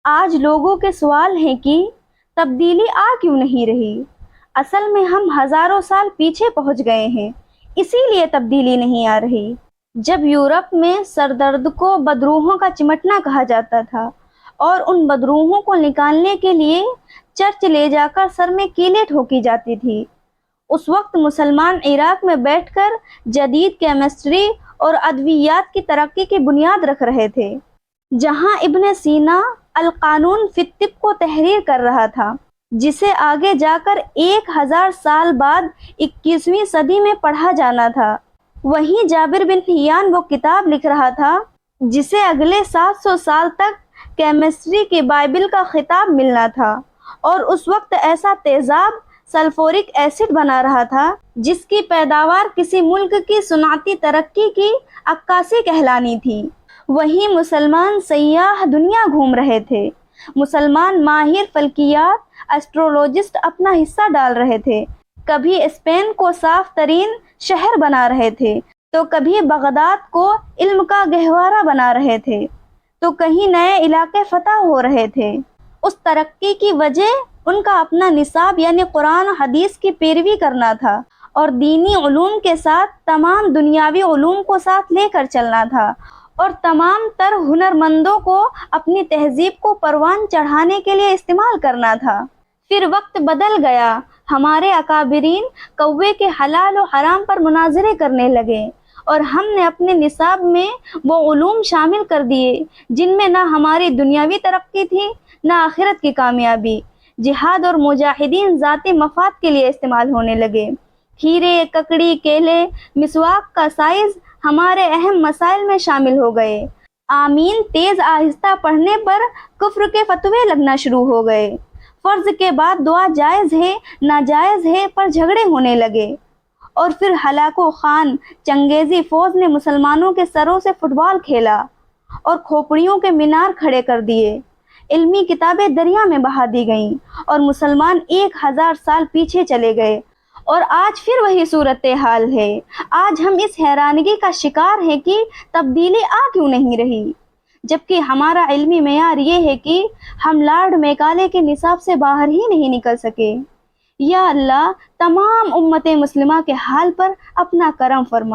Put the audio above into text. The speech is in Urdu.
آج لوگوں کے سوال ہیں کہ تبدیلی آ کیوں نہیں رہی؟ اصل میں ہم ہزاروں سال پیچھے پہنچ گئے ہیں، اسی لیے تبدیلی نہیں آ رہی۔ جب یورپ میں سردرد کو بدروحوں کا چمٹنا کہا جاتا تھا اور ان بدروحوں کو نکالنے کے لیے چرچ لے جا کر سر میں کیلیں ٹھوکی جاتی تھی، اس وقت مسلمان عراق میں بیٹھ کر جدید کیمسٹری اور ادویات کی ترقی کی بنیاد رکھ رہے تھے، جہاں ابن سینا القانون فی الطب کو تحریر کر رہا تھا، جسے آگے جا کر 1000 سال بعد 21ویں صدی میں پڑھا جانا تھا۔ وہیں جابر بن حیان وہ کتاب لکھ رہا تھا جسے اگلے 700 سال تک کیمسٹری کی بائبل کا خطاب ملنا تھا، اور اس وقت ایسا تیزاب سلفورک ایسڈ بنا رہا تھا جس کی پیداوار کسی ملک کی صنعتی ترقی کی عکاسی کہلانی تھی۔ وہیں مسلمان سیاح دنیا گھوم رہے تھے، مسلمان ماہر فلکیات اسٹرولوجسٹ اپنا حصہ ڈال رہے تھے، کبھی اسپین کو صاف ترین شہر بنا رہے تھے تو کبھی بغداد کو علم کا گہوارہ بنا رہے تھے، تو کہیں نئے علاقے فتح ہو رہے تھے۔ اس ترقی کی وجہ ان کا اپنا نصاب یعنی قرآن و حدیث کی پیروی کرنا تھا، اور دینی علوم کے ساتھ تمام دنیاوی علوم کو ساتھ لے کر چلنا تھا، اور تمام تر ہنرمندوں کو اپنی تہذیب کو پروان چڑھانے کے لیے استعمال کرنا تھا۔ پھر وقت بدل گیا، ہمارے اکابرین کوے کے حلال و حرام پر مناظرے کرنے لگے، اور ہم نے اپنے نصاب میں وہ علوم شامل کر دیے جن میں نہ ہماری دنیاوی ترقی تھی نہ آخرت کی کامیابی۔ جہاد اور مجاہدین ذاتی مفاد کے لیے استعمال ہونے لگے۔ کھیرے، ککڑی، کیلے، مسواک کا سائز ہمارے اہم مسائل میں شامل ہو گئے۔ آمین تیز آہستہ پڑھنے پر کفر کے فتوے لگنا شروع ہو گئے۔ فرض کے بعد دعا جائز ہے ناجائز ہے پر جھگڑے ہونے لگے، اور پھر ہلاکو خان چنگیزی فوج نے مسلمانوں کے سروں سے فٹ بال کھیلا اور کھوپڑیوں کے مینار کھڑے کر دیے۔ علمی کتابیں دریا میں بہا دی گئیں اور مسلمان 1000 سال پیچھے چلے گئے، اور آج پھر وہی صورتحال ہے۔ آج ہم اس حیرانگی کا شکار ہیں کہ تبدیلی آ کیوں نہیں رہی، جبکہ ہمارا علمی معیار یہ ہے کہ ہم لارڈ میکالے کے نصاب سے باہر ہی نہیں نکل سکے۔ یا اللہ تمام امت مسلمہ کے حال پر اپنا کرم فرما۔